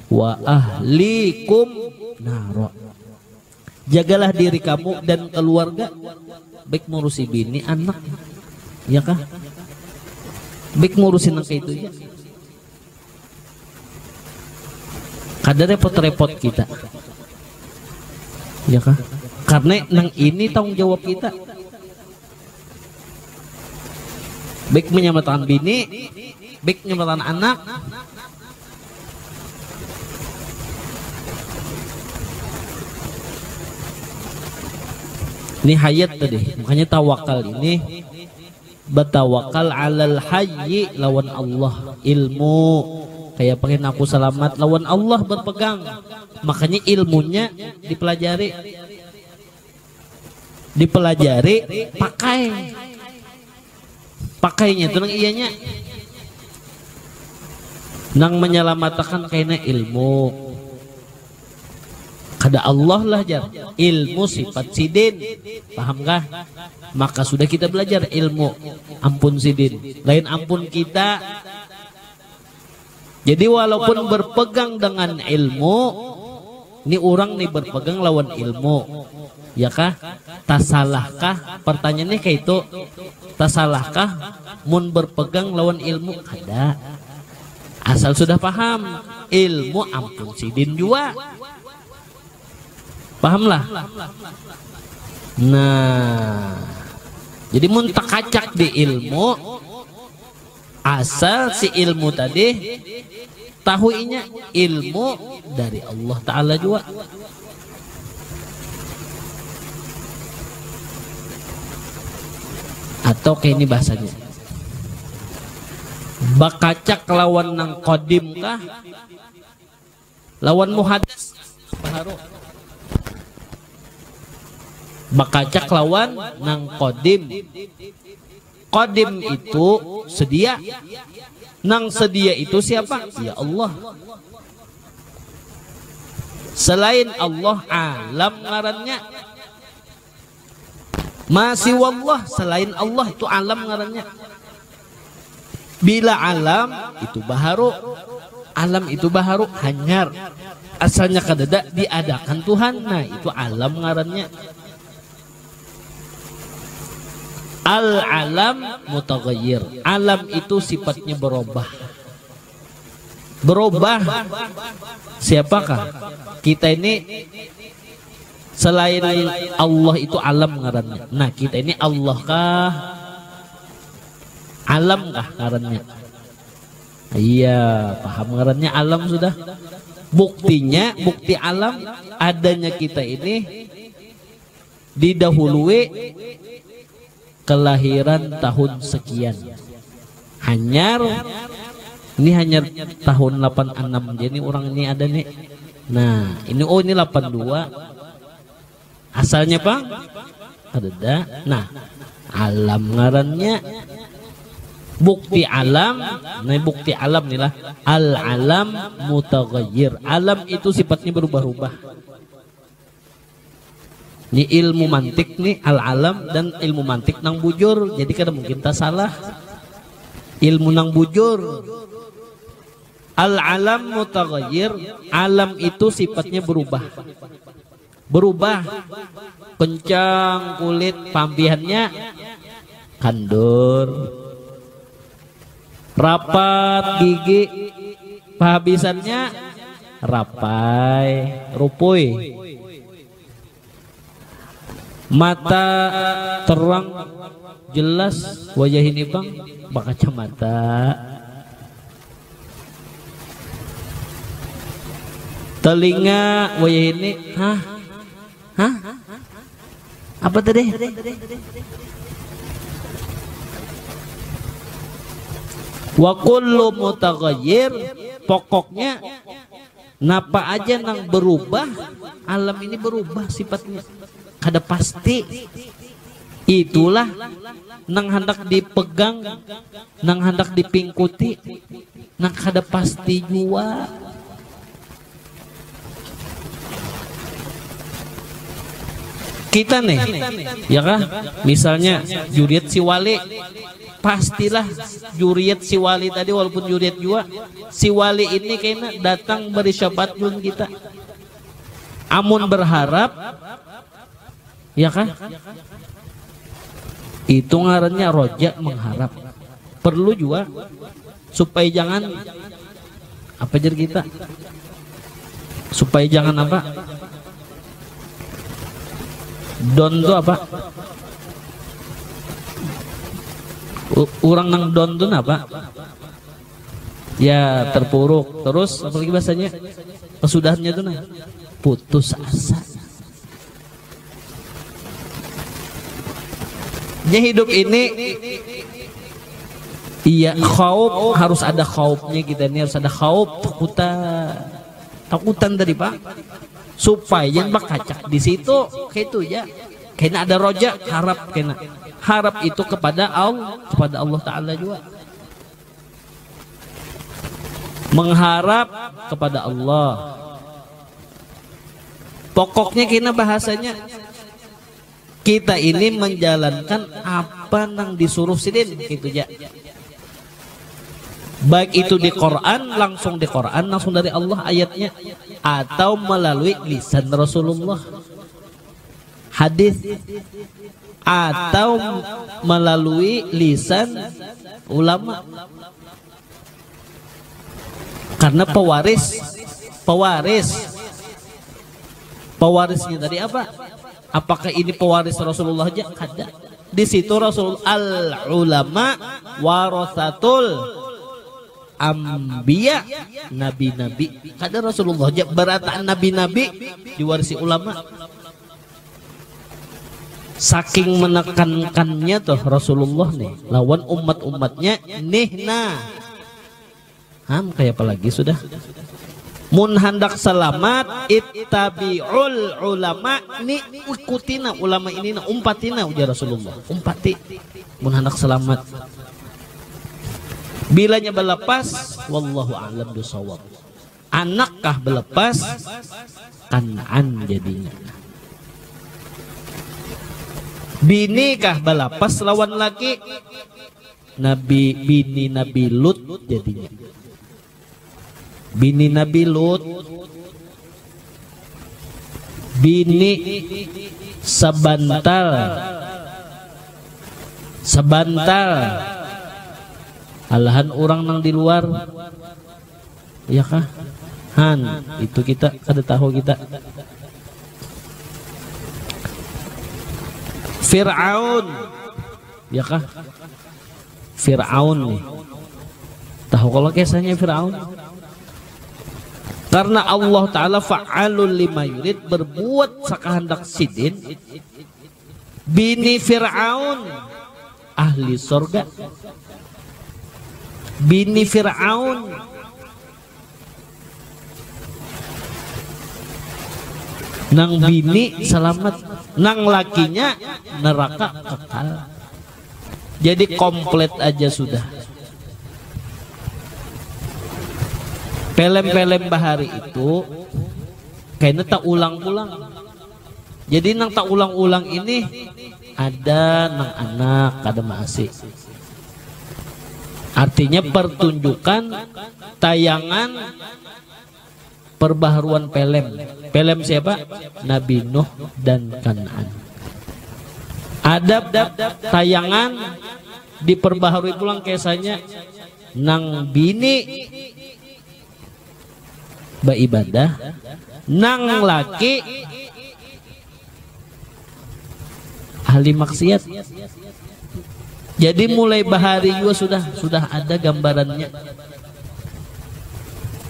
wa ahlikum naro. Jagalah diri kamu dan keluarga, baik ngurusi bini anak ya kah, baik ngurusin anak itu ya. Kada repot-repot kita ya kah, karena nang ini tanggung jawab kita. Baik menyelamatkan bini, baik menyelamatkan anak. Ini hayat tadi, makanya tawakal ini bertawakal alal hayyi, lawan Allah. Ilmu kayak pengen aku selamat, lawan Allah berpegang, makanya ilmunya dipelajari. dipelajari, pakainya itu nang iyanya nang menyelamatkan kena ilmu kada Allah lah jar, ilmu sifat sidin, paham kah? Maka sudah kita belajar ilmu ampun sidin, lain ampun kita. Jadi walaupun berpegang dengan ilmu, ini orang nih berpegang lawan ilmu, ya kah? Tasalahkah? Pertanyaannya kayak itu, tasalahkah mun berpegang lawan ilmu? Ada. Asal sudah paham ilmu ampun sidin juga. Pahamlah. Nah, jadi mun takacak di ilmu, asal si ilmu tadi tahuinya ilmu dari Allah Ta'ala juga. Atau kayak ini bahasanya, bakacak lawan nang kodim kah, lawan muhadas baharu. Bakacak lawan nang kodim. Kodim itu sedia, nang sedia itu siapa? Ya Allah. Selain Allah alam ngarannya. Masih wallah, selain Allah itu alam ngarannya. Bila alam itu baharu, alam itu baharu hanyar, asalnya kadada diadakan Tuhan. Nah itu alam ngarannya. Al-alam mutaghayyir. Alam itu sifatnya berubah. Berubah. Siapakah? Kita ini selain Allah itu alam ngarannya. Nah kita ini Allah kah? Alam kah ngarannya? Iya, paham ngarannya alam sudah. Buktinya, bukti alam adanya kita ini didahului kelahiran tahun sekian. Hanyar ini hanya tahun 86. Jadi orang ini ada nih. Nah ini oh ini 82. Asalnya bang ada. Nah alam ngarannya. Bukti alam. Nah bukti alam inilah al-alam mutaghayyir. Alam itu sifatnya berubah-ubah. Ini ilmu mantik nih al-alam dan ilmu mantik nang bujur. Jadi kada mungkin tak salah. Ilmu nang bujur. Al-alam mutaghayyir. Alam itu sifatnya berubah. Berubah. Kencang kulit pambihannya kandur. Rapat gigi penghabisannya rapai rupui. Mata terang jelas wajah ini bang berkacamata. Telinga wajah ini hah apa tadi? Wa kullu mutaghayyir, pokoknya napa aja nang berubah, alam ini berubah sifatnya. Kada pasti. Itulah nang hendak dipegang, nang hendak dipingkuti, nang kada pasti jua. Kita nih, ya kah? Misalnya juriat si wali, pastilah juriat si wali tadi walaupun juriat jua, si wali ini kayaknya datang beri syabat pun kita. Amun berharap, ya kah? Itu ngarannya roja mengharap. Perlu juga supaya jangan apa jar kita? Supaya jangan apa? Don itu apa? Orang nang don itu apa? Ya terpuruk. Terus apalagi bahasanya? Kesudahannya itu nah putus asa. Hidup ini iya khauf, harus ada khaufnya kita ini, harus ada khauf, takutan tadi Pak, supaya jangan bakacak di situ kayak itu ya. Kena ada roja, harap kena. Harap itu kepada Allah Ta'ala juga. Mengharap kepada Allah. Pokoknya kena bahasanya kita ini menjalankan apa nang disuruh sidin gitu ya. Baik itu di Quran, langsung di Quran, langsung dari Allah ayatnya, atau melalui lisan Rasulullah, hadis, atau melalui lisan ulama. Karena pewarisnya tadi apa? Apakah ini pewaris Rasulullah aja? Ada. Di situ Rasul al ulama warasatul ambiya, nabi-nabi. Kada Rasulullah aja berataan nabi-nabi diwarisi ulama. Saking menekankannya tuh Rasulullah nih lawan umat-umatnya nihna. Kayak apa lagi sudah? Mun hendak selamat ittabi'ul ulama, ni ikutina ulama ini, umpatina ujar Rasulullah, umpati mun hendak selamat. Bilanya berlepas, wallahu a'lam bishawab. Anakkah berlepas, Kan'an jadinya. Binikah berlepas lawan laki, bini Nabi Lut jadinya. Bini Nabi Lut, bini sebantal, alahan orang nang di luar, ya kah? Itu kita kada tahu kita. Fir'aun, ya kah? Fir'aun nih, tahu kalau kisahnya Fir'aun? Karena Allah Ta'ala fa'alul lima yurid, berbuat sakahandak sidin. Bini Fir'aun ahli surga, bini Fir'aun nang bini selamat, nang lakinya neraka kekal. Jadi komplit aja sudah. Pelem-pelem bahari itu kayaknya tak ulang-ulang. Jadi nang tak ulang-ulang ini ada nang anak, ada masih. Artinya pertunjukan tayangan perbaharuan pelem. Pelem siapa? Nabi Nuh dan Kan'an. Ada tayangan diperbaharui pulang kisahnya nang bini beribadah, nang laki ahli maksiat. Jadi mulai bahari juga sudah ada gambarannya.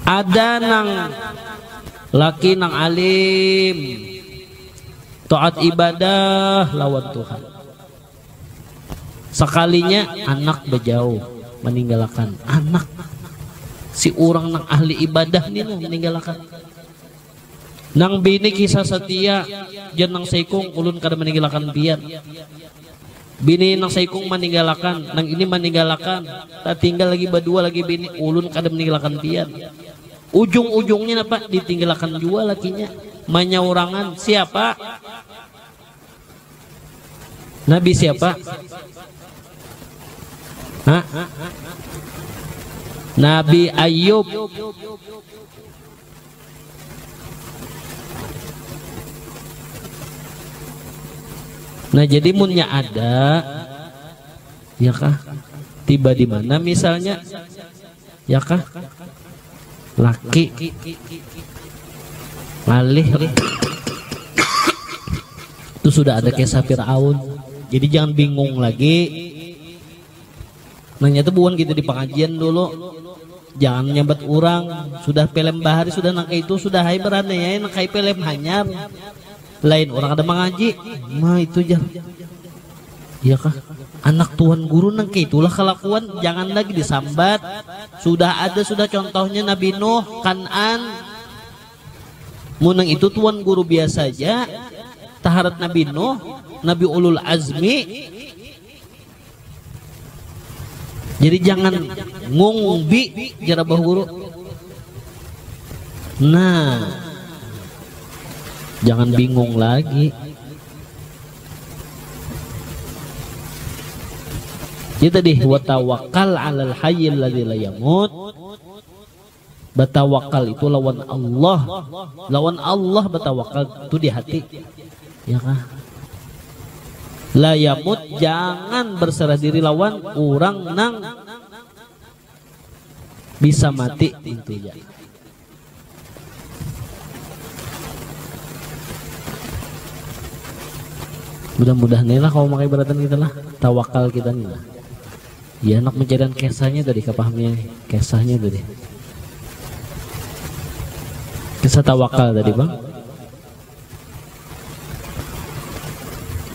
Ada nang laki nang alim, taat ibadah lawan Tuhan. Sekalinya anak bejauh meninggalkan anak. Si orang nang ahli ibadah nih meninggalkan. Nang bini kisah setia, jan nang seikung ulun kada meninggalkan pian. Bini nang seikung meninggalkan, nang ini meninggalkan. Tak tinggal lagi berdua lagi bini, ulun kada meninggalkan pian. Ujung-ujungnya apa? Ditinggalkan juga lakinya. Menyaurangan siapa? Nabi siapa? Nabi Ayub. Nah jadi munnya ada, ya kah? Tiba di mana misalnya, ya kah? Laki ngalih itu sudah ada kisah Fir'aun. Jadi jangan bingung lagi. Nanya tuh bukan gitu di pengajian dulu. Jangan nyambat orang. Sudah pelem bahari sudah nangka itu sudah hai berani ya nangkai pelem hanyar. Lain orang ada mengaji, mah itu jangan. Iya kah? Anak tuan guru nangka itulah kelakuan. Jangan lagi disambat. Sudah ada contohnya Nabi Nuh, Kan'an. Munang itu tuan guru biasa aja. taharat Nabi Nuh, Nabi Ulul Azmi. Jadi jangan ngungbi jarabah guru. Nah, jangan bingung lagi. Jadi tadi wa tawakkal 'alal hayyil ladzi la yamut. Batawakal itu lawan Allah. Lawan Allah batawakal itu di hati. Ya kan? La yamut, jangan berserah diri lawan orang nang bisa mati intinya. Mudah-mudahan inilah kalau makai beratan kita lah tawakal kita nih lah. Ya anak mencarian kisahnya tadi kepahamnya kisahnya tadi. Kisah tawakal tadi bang.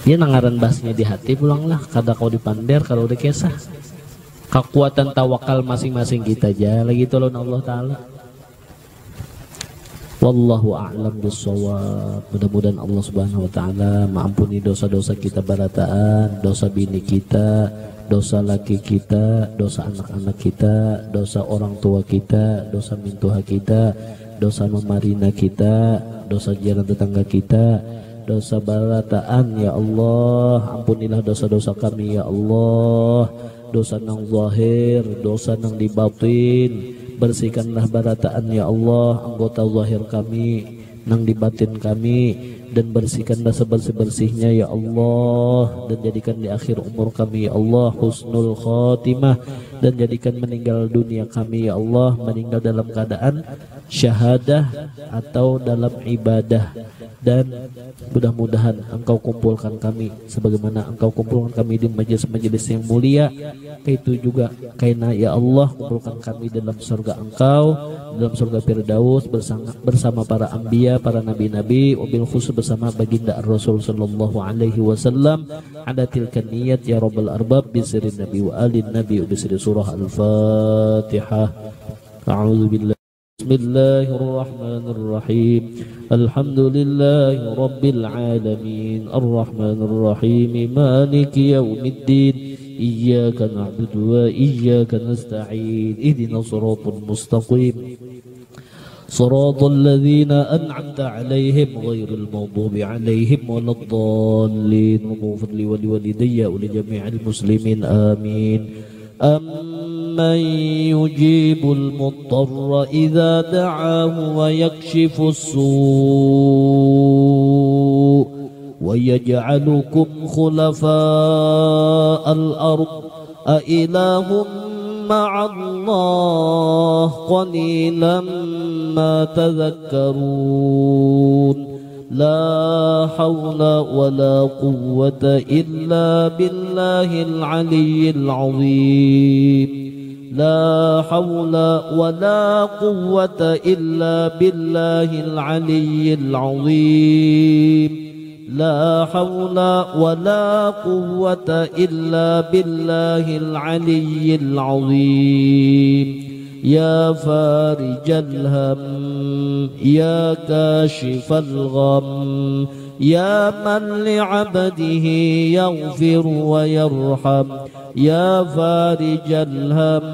Dia nangaran basnya di hati pulanglah kada kau dipander kalau udah kisah. Kekuatan tawakal masing-masing kita aja lagi tolong Allah Ta'ala. Wallahu a'lam bissawab. Mudah-mudahan Allah Subhanahu wa taala mengampuni dosa-dosa kita barataan, dosa bini kita, dosa laki kita, dosa anak-anak kita, dosa orang tua kita, dosa mintuha kita, dosa memarina kita, dosa jiran tetangga kita, dosa barataan ya Allah. Ampunilah dosa-dosa kami ya Allah. Dosa nang zahir, dosa nang di batin. Bersihkanlah barataan ya Allah anggota zahir kami, nang di batin kami, dan bersihkanlah sebersih-bersihnya ya Allah, dan jadikan di akhir umur kami ya Allah husnul khatimah, dan jadikan meninggal dunia kami ya Allah meninggal dalam keadaan syahadah atau dalam ibadah. Dan mudah-mudahan Engkau kumpulkan kami sebagaimana Engkau kumpulkan kami di majelis-majelis yang mulia. Itu juga karena ya Allah kumpulkan kami dalam surga Engkau, dalam surga Firdaus bersama para anbiya, para nabi-nabi, wabil khusus bersama baginda Rasul sallallahu alaihi wasallam. Ada tilkan niyat ya rabbal arbab bisri nabi wa alin nabi bisri surah al-Fatihah. A'udzubillah. Bismillahirrahmanirrahim. Alhamdulillahi rabbil alamin. Arrahmanirrahim. Maliki yaumiddin. Iyyaka na'budu wa iyyaka nasta'in. Ihdinas siratal mustaqim. Siratal ladzina an'amta 'alaihim ghairil maghdubi 'alaihim waladdallin. Rabbana fadli wa liwalidayya wa li jami'il muslimin. Amin. أَمَّنْ يُجِيبُ الْمُضْطَرَّ إِذَا دَعَاهُ وَيَكْشِفُ السُّوءَ وَيَجْعَلُكُمْ خُلَفَاءَ الْأَرْضِ أَإِلَٰهٌ مَّعَ اللَّهِ قَلِيلًا مَّا تَذَكَّرُونَ لا حول ولا قوة إلا بالله العلي العظيم. لا حول ولا قوة إلا بالله العلي العظيم. لا حول ولا قوة إلا بالله العلي العظيم. يا فارج الهم يا كاشف الغم يا من لعبده يغفر ويرحم. يا فارج الهم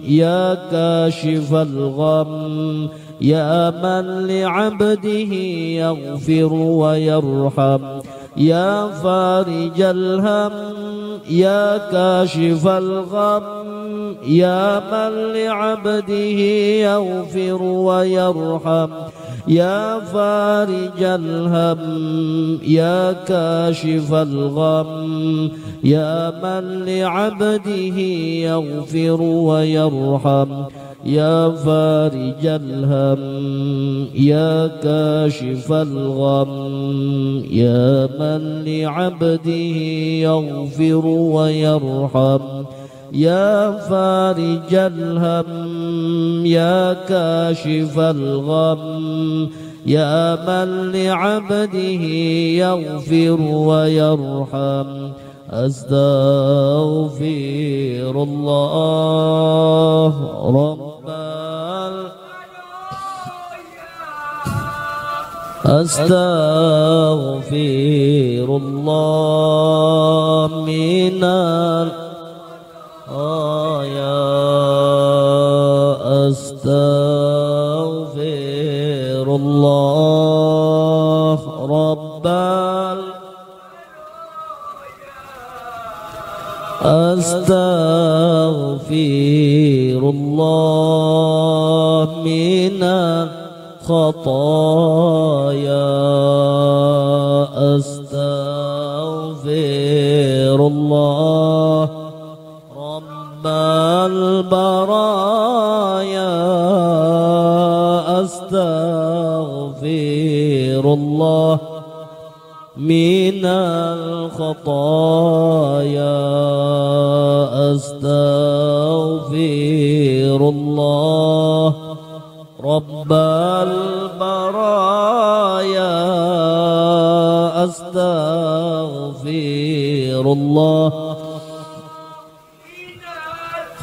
يا كاشف الغم يا من لعبده يغفر ويرحم. يا فارج الهم يا كاشف الغم يا من لعبده يغفر ويرحم. يا فارج الهم يا كاشف الغم يا من لعبده يغفر ويرحم. يا فارج الهم يا كاشف الغم يا من لعبده يغفر ويرحم. يا فارج الهم يا كاشف الغم يا من لعبده يغفر ويرحم. أستغفر الله رب Astaghfirullah minal astaghfirullah rabbal astaghfirullah minal khataya astaghfirullah rabbal baraya astaghfirullah minal khataya astaghfirullah rabbal baraya astaghfirullah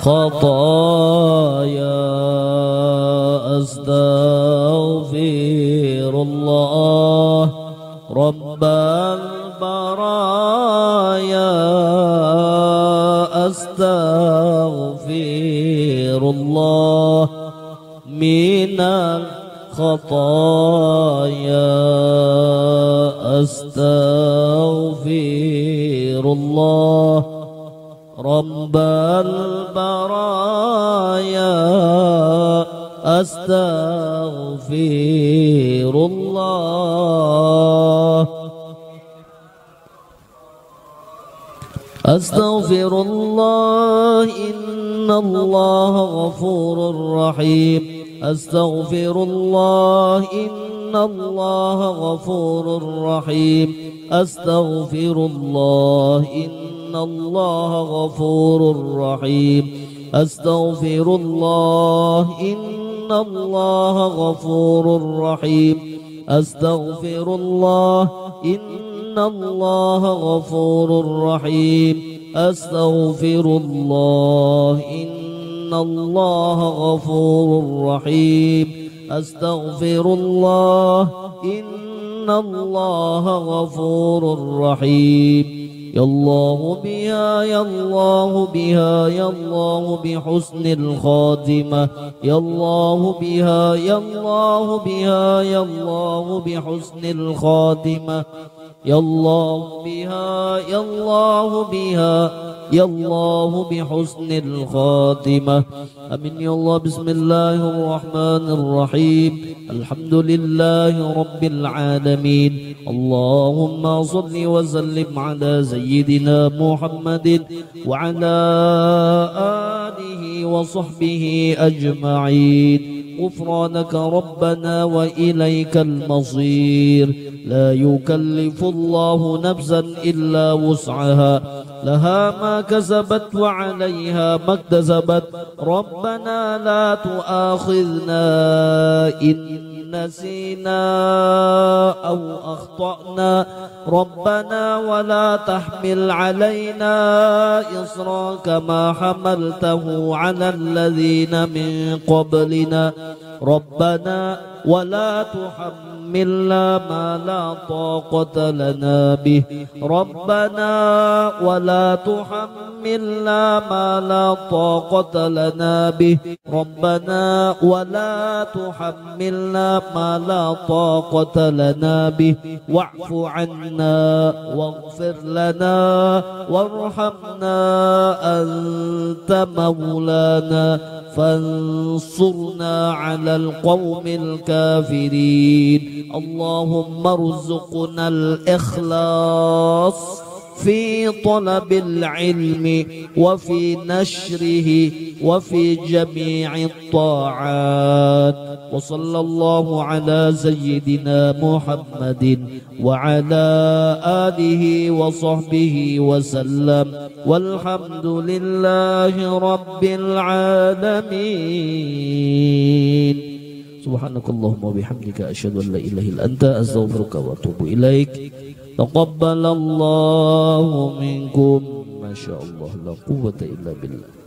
khataya astaghfirullah rabbal baraya astaghfirullah minal khataya astaghfirullah rabbal baraya astaghfirullah astaghfirullah innallaha ghafurur rahim astaghfirullah innallaha ghafurur rahim astaghfirullah innallaha ghafurur rahim astaghfirullah innallaha ghafurur rahim astaghfirullah innallaha ghafurur rahim astaghfirullah innallaha ghafurur rahim astaghfirullah innallaha ghafurur rahim ya Allah biha ya Allah biha ya Allah bihusnil khatimah ya Allah biha ya Allah biha ya Allah bihusnil khatimah ya Allah biha ya Allah biha ya Allah bihusnil khatimah amin ya Allah bismillahirrahmanirrahim alhamdulillahi rabbil alamin Allahumma salli wa sallim ala sayyidina Muhammadin wa ala alihi wa sahbihi ajma'in غفرانك ربنا وإليك المصير لا يكلف الله نفسا إلا وسعها لها ما كسبت وعليها ما اكتسبت ربنا لا تؤاخذنا إن نسينا أو أخطأنا ربنا ولا تحمل علينا إصرا كما حملته على الذين من قبلنا ربنا ولا تحملنا ما لا طاقة لنا به ربنا ولا تحملنا ما لا طاقة لنا به ربنا ولا تحملنا ما لا طاقة لنا به واعف عنا واغفر لنا وارحمنا أنت مولانا فانصرنا على القوم الكافرين اللهم ارزقنا الإخلاص في طلب العلم وفي نشره وفي جميع الطاعات وصلى الله على سيدنا محمد وعلى آله وصحبه وسلم والحمد لله رب العالمين سبحانك اللهم وبحمدك أشهد أن لا إله إلا أنت أستغفرك وأتوب إليك تقبل الله منكم ما شاء الله لا قوة إلا بالله